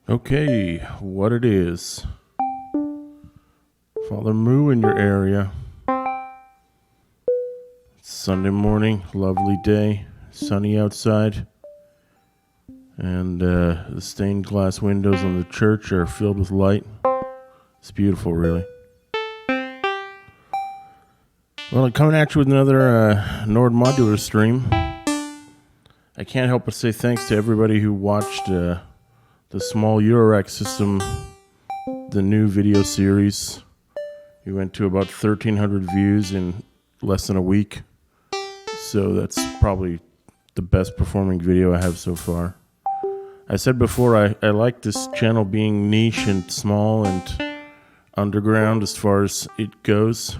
Okay, what it is. Father Moo in your area. It's Sunday morning, lovely day, sunny outside. And the stained glass windows on the church are filled with light. It's beautiful, really. Well, I'm coming at you with another Nord Modular stream. I can't help but say thanks to everybody who watched the small Eurorack system, the new video series. We went to about 1,300 views in less than a week. So that's probably the best performing video I have so far. I said before, I like this channel being niche and small and underground as far as it goes.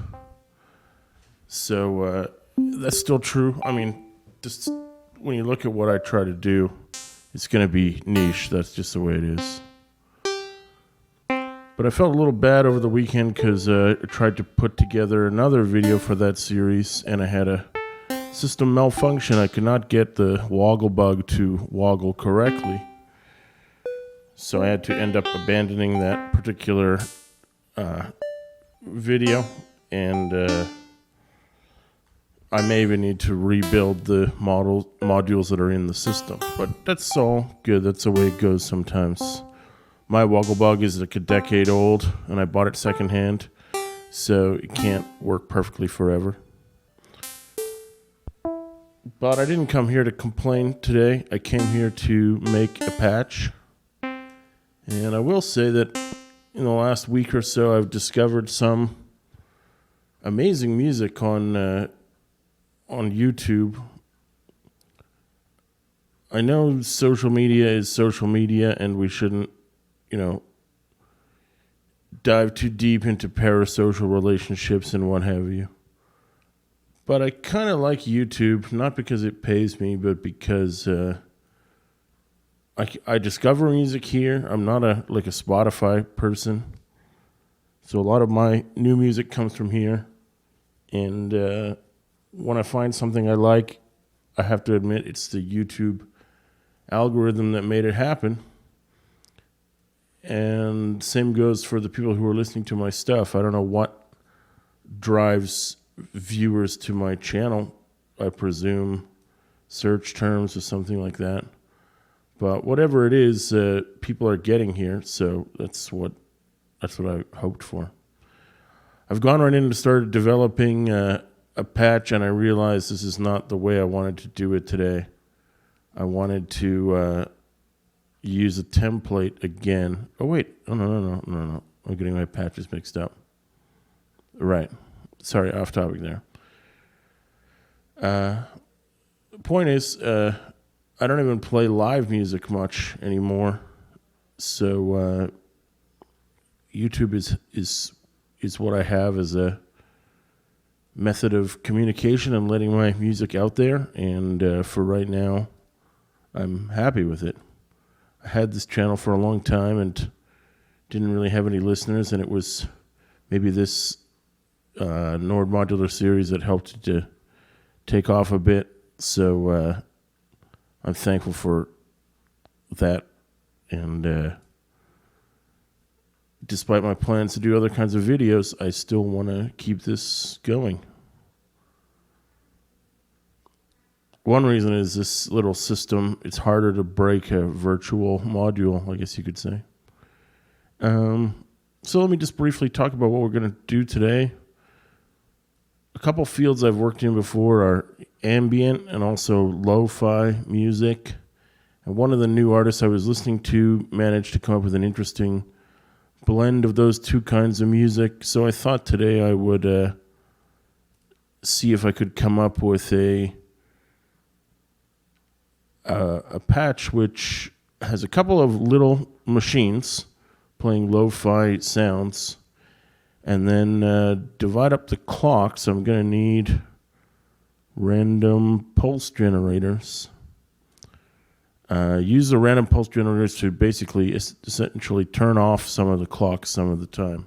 So that's still true. I mean, just when you look at what I try to do, it's going to be niche. That's just the way it is. But I felt a little bad over the weekend because I tried to put together another video for that series, and I had a system malfunction. I could not get the woggle bug to woggle correctly. So I had to end up abandoning that particular video, and I may even need to rebuild the modules that are in the system. But that's all good. That's the way it goes sometimes. My woggle bug is like a decade old, and I bought it secondhand, so it can't work perfectly forever. But I didn't come here to complain today. I came here to make a patch. And I will say that in the last week or so, I've discovered some amazing music on YouTube. I know social media is social media, and we shouldn't, dive too deep into parasocial relationships and what have you. But I kind of like YouTube, not because it pays me, but because I discover music here. I'm not a Spotify person, so a lot of my new music comes from here. And when I find something I like, I have to admit it's the YouTube algorithm that made it happen. And same goes for the people who are listening to my stuff. I don't know what drives viewers to my channel. I presume search terms or something like that. But whatever it is, people are getting here, so that's what I hoped for. I've gone right in and started developing a patch, and I realized this is not the way I wanted to do it today. I wanted to use a template again. Oh, wait. Oh, no. I'm getting my patches mixed up. Right. Sorry, off topic there. The point is, I don't even play live music much anymore. So YouTube is what I have as a method of communication and letting my music out there. And for right now, I'm happy with it. I had this channel for a long time and didn't really have any listeners, and it was maybe this Nord Modular series that helped it to take off a bit. So I'm thankful for that, and despite my plans to do other kinds of videos, I still want to keep this going. One reason is this little system. It's harder to break a virtual module, I guess you could say. So let me just briefly talk about what we're going to do today. A couple fields I've worked in before are ambient and also lo-fi music. And one of the new artists I was listening to managed to come up with an interesting blend of those two kinds of music. So I thought today I would see if I could come up with a patch which has a couple of little machines playing lo-fi sounds, and then divide up the clock. So I'm going to need random pulse generators. Use the random pulse generators to basically essentially turn off some of the clocks some of the time.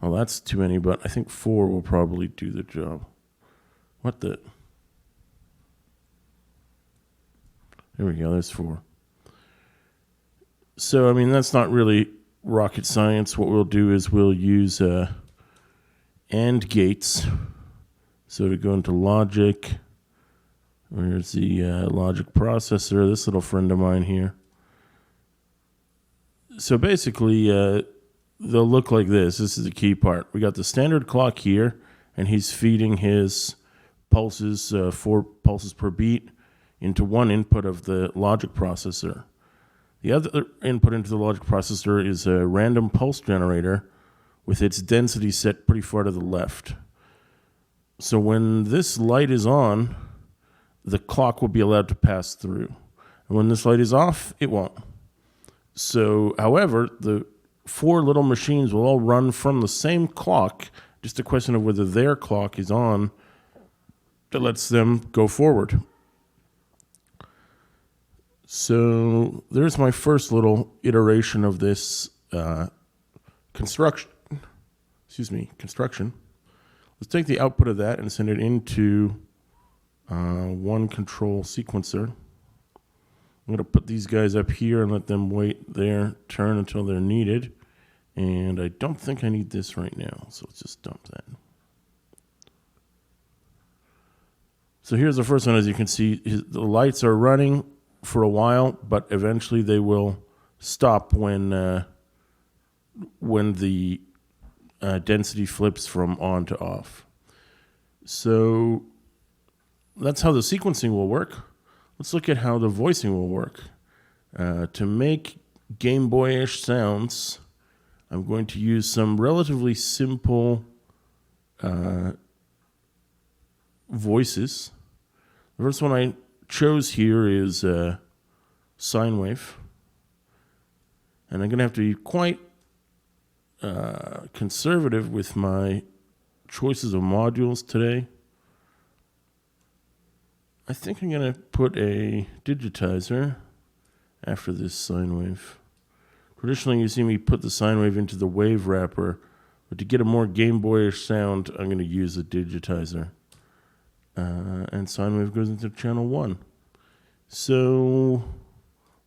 Well, that's too many, but I think 4 will probably do the job. What the? There we go. There's 4. So, I mean, that's not really rocket science. What we'll do is we'll use AND gates. So to go into logic, where's the logic processor? This little friend of mine here. So basically, they'll look like this. This is the key part. We got the standard clock here, and he's feeding his pulses, 4 pulses per beat, into one input of the logic processor. The other input into the logic processor is a random pulse generator with its density set pretty far to the left. So when this light is on, the clock will be allowed to pass through. And when this light is off, it won't. So, however, the 4 little machines will all run from the same clock, just a question of whether their clock is on that lets them go forward. So there's my first little iteration of this construction. Let's take the output of that and send it into one control sequencer. I'm going to put these guys up here and let them wait their turn until they're needed. And I don't think I need this right now, so let's just dump that. So here's the first one. As you can see, the lights are running for a while, but eventually they will stop when the density flips from on to off. So that's how the sequencing will work. Let's look at how the voicing will work. To make Game Boy-ish sounds, I'm going to use some relatively simple voices. The first one I chose here is sine wave. And I'm going to have to be quite conservative with my choices of modules today. I think I'm going to put a digitizer after this sine wave. Traditionally, you see me put the sine wave into the wave wrapper, but to get a more Game Boy-ish sound, I'm going to use a digitizer. And sine wave goes into channel 1. So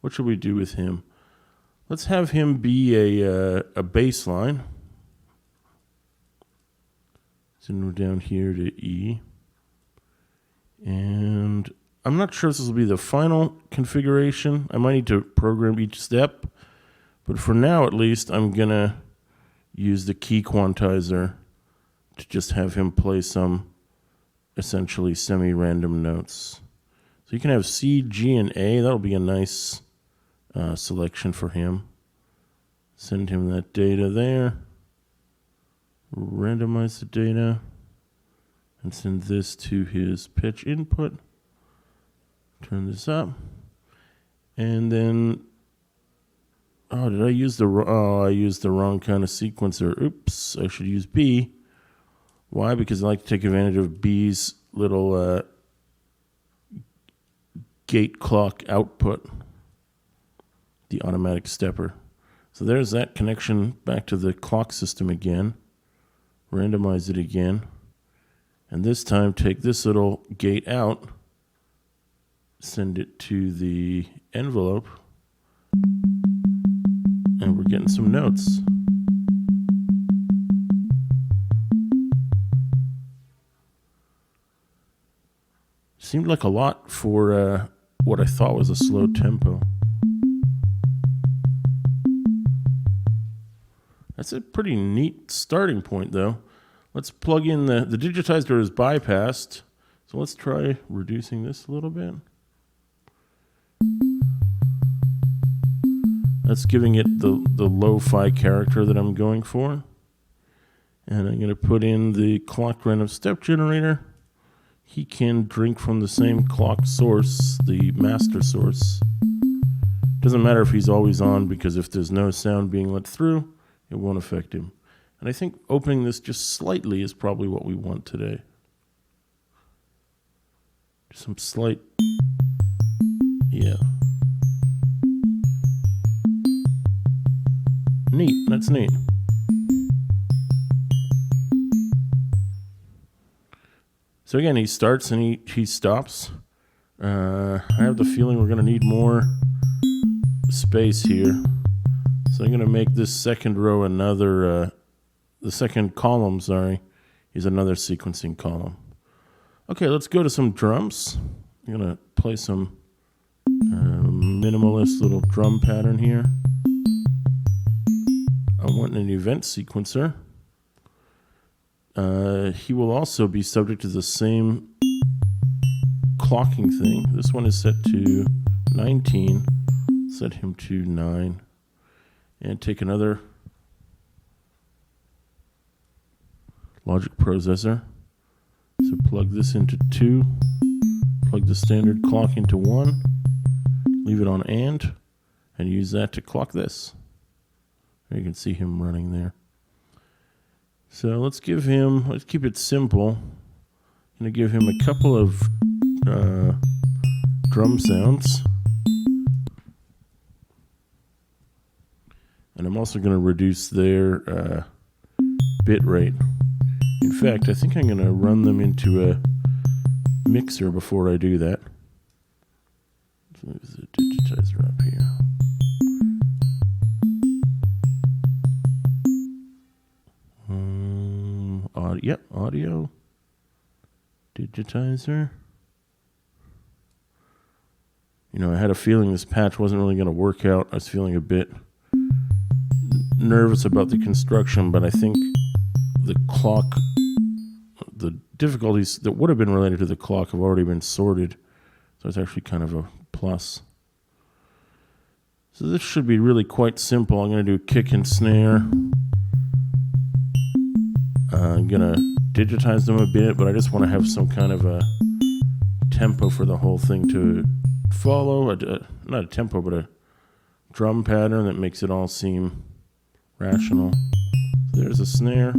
what should we do with him? Let's have him be a bass line. So we're down here to E. And I'm not sure if this will be the final configuration. I might need to program each step. But for now, at least, I'm going to use the key quantizer to just have him play some essentially semi-random notes. So you can have C, G, and A. That'll be a nice selection for him. Send him that data there. Randomize the data. And send this to his pitch input. Turn this up. And then, I used the wrong kind of sequencer. Oops, I should use B. Why? Because I like to take advantage of B's little gate clock output, the automatic stepper. So there's that connection back to the clock system again. Randomize it again. And this time take this little gate out, send it to the envelope, and we're getting some notes. Seemed like a lot for what I thought was a slow tempo. That's a pretty neat starting point, though. Let's plug in the digitizer is bypassed. So let's try reducing this a little bit. That's giving it the lo-fi character that I'm going for. And I'm going to put in the clock random step generator. He can drink from the same clock source, the master source. Doesn't matter if he's always on, because if there's no sound being let through, it won't affect him. And I think opening this just slightly is probably what we want today. Some slight, yeah. Neat, that's neat. So again, he starts and he stops. I have the feeling we're going to need more space here. So I'm going to make this second row another, the second column, sorry, is another sequencing column. Okay, let's go to some drums. I'm going to play some minimalist little drum pattern here. I want an event sequencer. He will also be subject to the same clocking thing. This one is set to 19. Set him to 9. And take another logic processor. So plug this into 2. Plug the standard clock into 1. Leave it on and use that to clock this. You can see him running there. So let's keep it simple. I'm going to give him a couple of drum sounds. And I'm also going to reduce their bit rate. In fact, I think I'm going to run them into a mixer before I do that. So move the digitizer up here. Audio. Digitizer. You know, I had a feeling this patch wasn't really going to work out. I was feeling a bit nervous about the construction, but I think the clock, the difficulties that would have been related to the clock have already been sorted. So it's actually kind of a plus. So this should be really quite simple. I'm going to do kick and snare. I'm going to digitize them a bit, but I just want to have some kind of a tempo for the whole thing to follow. Not a tempo, but a drum pattern that makes it all seem rational. So there's a snare.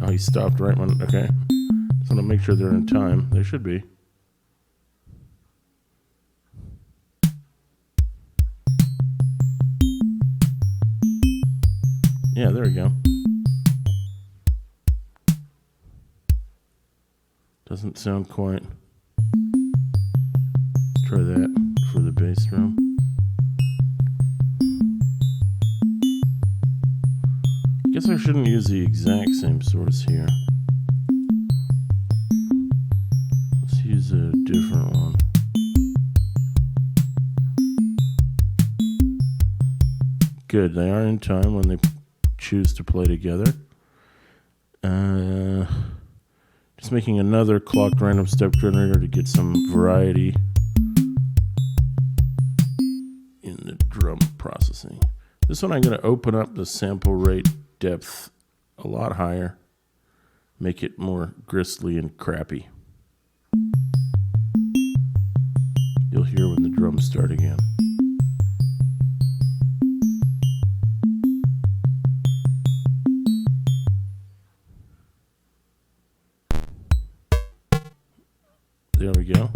Oh, he stopped right when, okay. Just want to make sure they're in time. They should be. Yeah, there we go. Doesn't sound quite. Let's try that for the bass drum. I guess I shouldn't use the exact same source here. Let's use a different one. Good, they are in time when they choose to play together. Just making another clocked random step generator to get some variety in the drum processing. This one I'm going to open up the sample rate depth a lot higher, make it more gristly and crappy. You'll hear when the drums start again. There we go.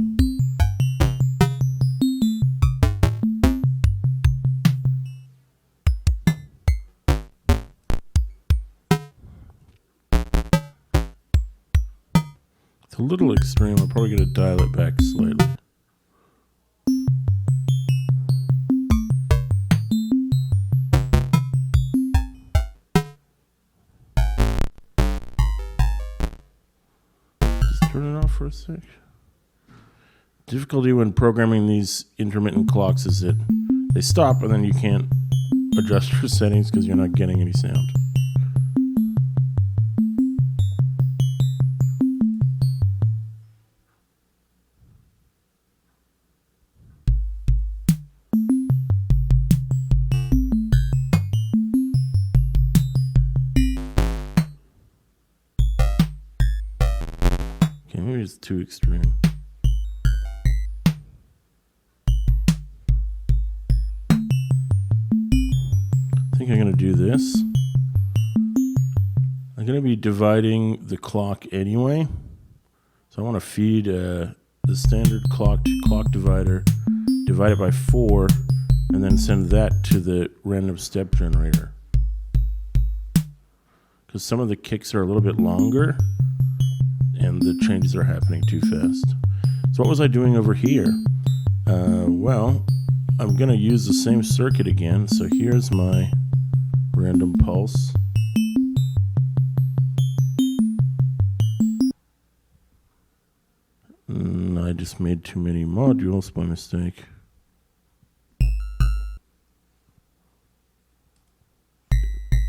It's a little extreme. I'm probably going to dial it back slightly. Just turn it off for a sec. Difficulty when programming these intermittent clocks is that they stop and then you can't adjust your settings because you're not getting any sound. Okay, maybe it's too extreme. I think I'm going to do this. I'm going to be dividing the clock anyway. So I want to feed a the standard clock to clock divider, divide it by 4, and then send that to the random step generator. Because some of the kicks are a little bit longer and the changes are happening too fast. So what was I doing over here? Well, I'm going to use the same circuit again. So here's my random pulse. I just made too many modules by mistake.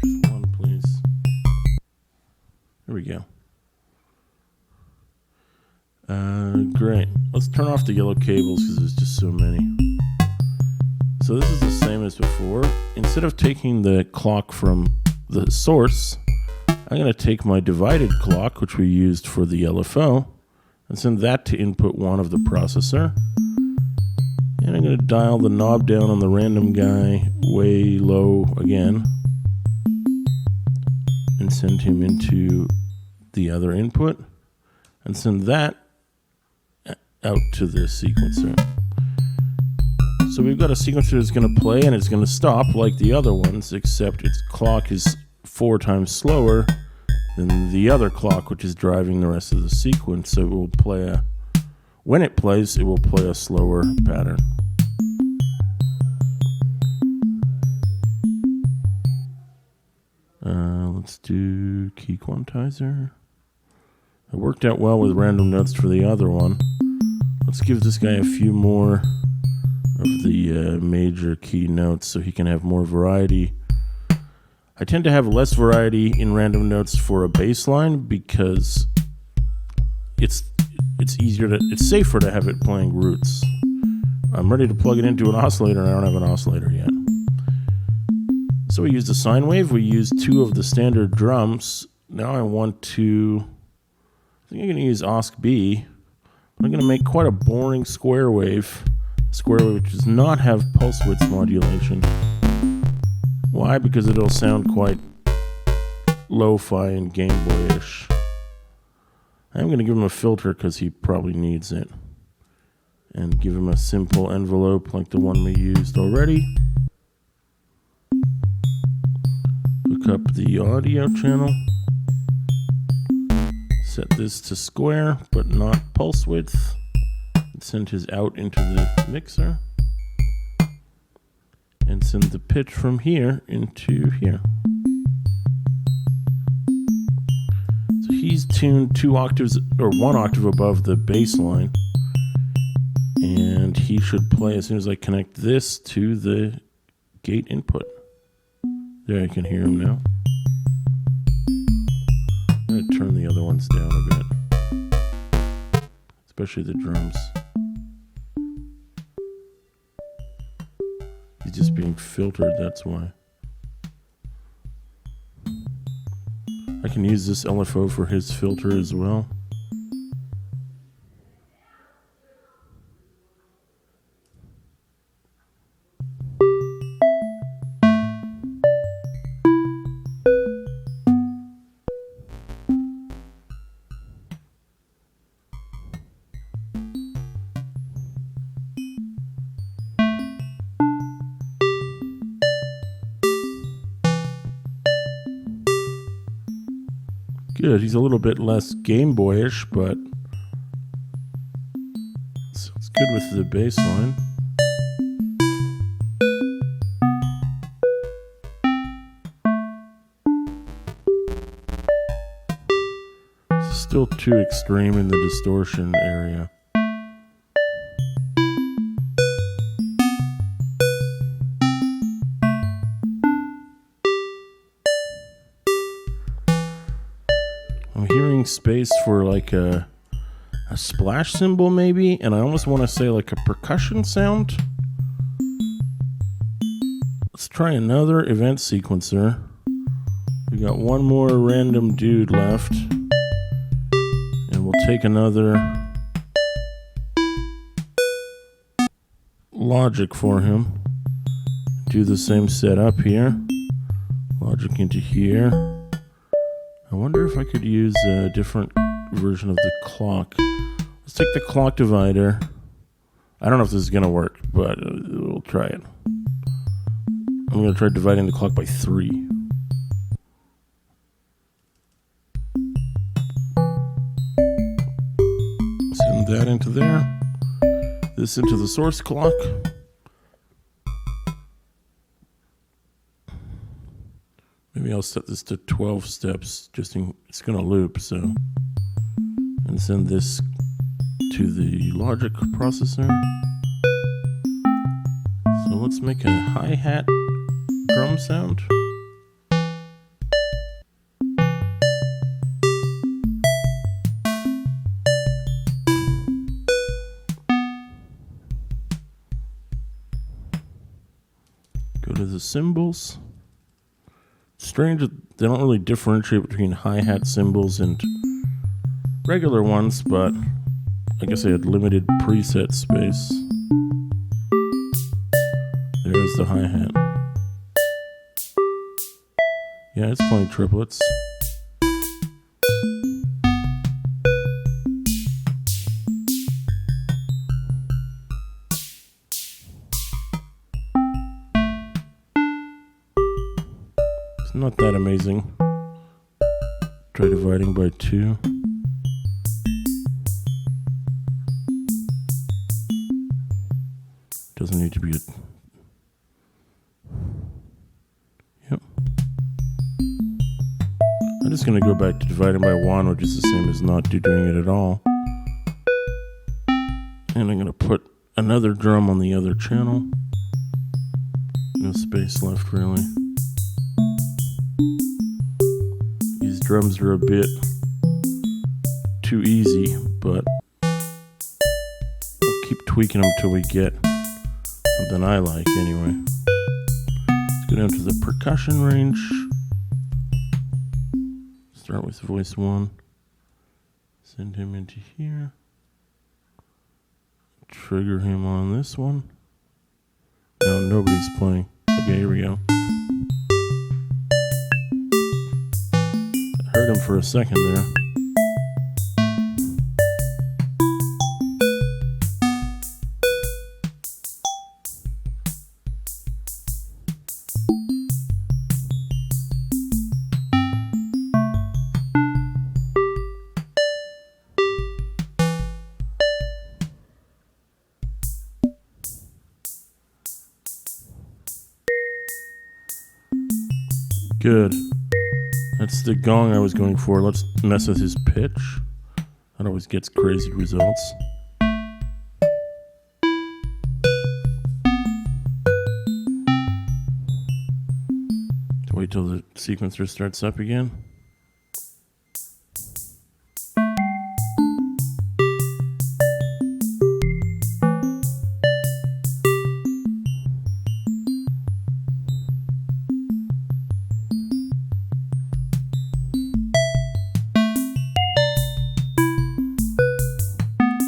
Just one, please. There we go. Great. Let's turn off the yellow cables because there's just so many. So this is the same as before. Instead of taking the clock from the source, I'm going to take my divided clock, which we used for the LFO, and send that to input 1 of the processor. And I'm going to dial the knob down on the random guy way low again and send him into the other input and send that out to the sequencer. So we've got a sequencer that's going to play and it's going to stop like the other ones, except its clock is 4 times slower than the other clock, which is driving the rest of the sequence. So it will play when it plays, it will play a slower pattern. Let's do key quantizer. It worked out well with random notes for the other one. Let's give this guy a few more of the major key notes so he can have more variety. I tend to have less variety in random notes for a bass line because it's safer to have it playing roots. I'm ready to plug it into an oscillator and I don't have an oscillator yet. So we used a sine wave. We used 2 of the standard drums. Now I want to, I think I'm going to use OSC-B. I'm going to make quite a boring square wave. A square wave which does not have pulse width modulation. Why? Because it'll sound quite lo-fi and Gameboy-ish. I'm going to give him a filter because he probably needs it. And give him a simple envelope like the one we used already. Hook up the audio channel. Set this to square, but not pulse width. And send his out into the mixer. And send the pitch from here into here. So he's tuned 2 octaves, or 1 octave above the bass line. And he should play as soon as I connect this to the gate input. There, I can hear him now. I'm going to turn the other ones down a bit. Especially the drums. He's just being filtered, that's why. I can use this LFO for his filter as well. Good, he's a little bit less Game Boy-ish, but it's good with the bass line. It's still too extreme in the distortion area. I'm hearing space for like a splash cymbal maybe, and I almost want to say like a percussion sound. Let's try another event sequencer. We got one more random dude left, and we'll take another logic for him. Do the same setup here. Logic into here. I wonder if I could use a different version of the clock. Let's take the clock divider. I don't know if this is going to work, but we'll try it. I'm going to try dividing the clock by 3. Send that into there. This into the source clock. Maybe I'll set this to 12 steps, it's going to loop, so. And send this to the logic processor. So let's make a hi-hat drum sound. Go to the cymbals. Strange that they don't really differentiate between hi-hat cymbals and regular ones, but I guess I had limited preset space. There's the hi-hat. Yeah, it's playing triplets. It's not that amazing. Try dividing by 2. Doesn't need to be a... Yep. I'm just going to go back to dividing by 1, which is the same as not doing it at all. And I'm going to put another drum on the other channel. No space left, really. These drums are a bit too easy, but we'll keep tweaking them till we get something I like, anyway. Let's go down to the percussion range. Start with voice 1. Send him into here. Trigger him on this one. No, nobody's playing. Okay, here we go. I heard him for a second there. Good. That's the gong I was going for. Let's mess with his pitch. That always gets crazy results. Wait till the sequencer starts up again.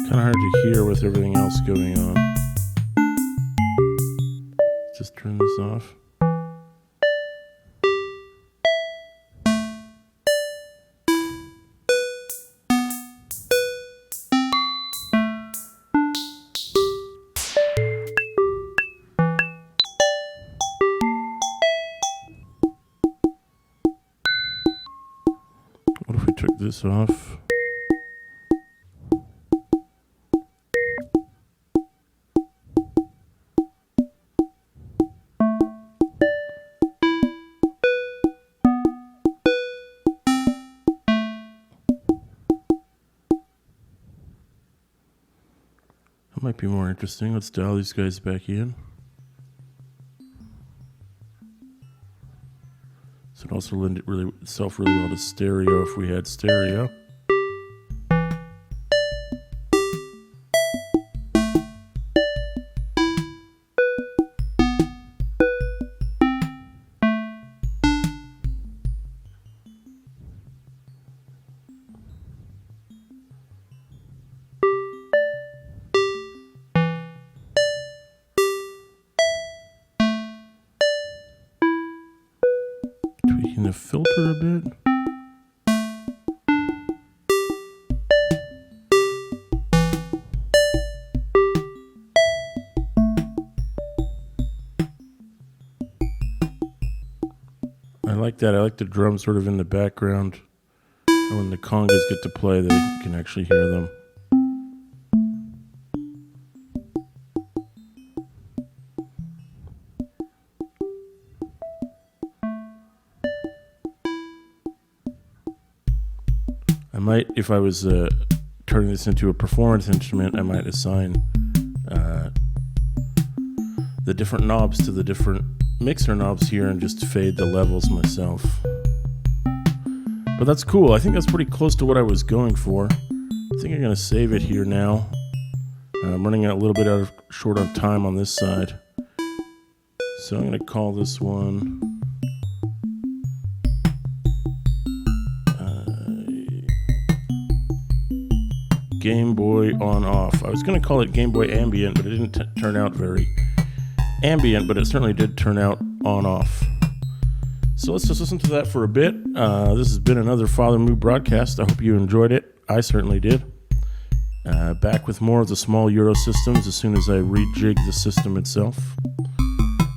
Kind of hard to hear with everything else going on. Just turn this off. What if we took this off? That might be more interesting. Let's dial these guys back in. So it also lend itself really well to stereo if we had stereo. Tweaking the filter a bit. I like that. I like the drums sort of in the background. And when the congas get to play, they can actually hear them. I might, if I was turning this into a performance instrument, I might assign the different knobs to the different mixer knobs here and just fade the levels myself. But that's cool. I think that's pretty close to what I was going for. I think I'm going to save it here now. I'm running a little bit short on time on this side. So I'm going to call this one Game Boy on off. I was going to call it Game Boy Ambient, but it didn't turn out very ambient, but it certainly did turn out on off. So let's just listen to that for a bit. This has been another Father Moo broadcast. I hope you enjoyed it. I certainly did. Back with more of the small Euro systems as soon as I rejig the system itself.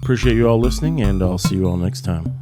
Appreciate you all listening, and I'll see you all next time.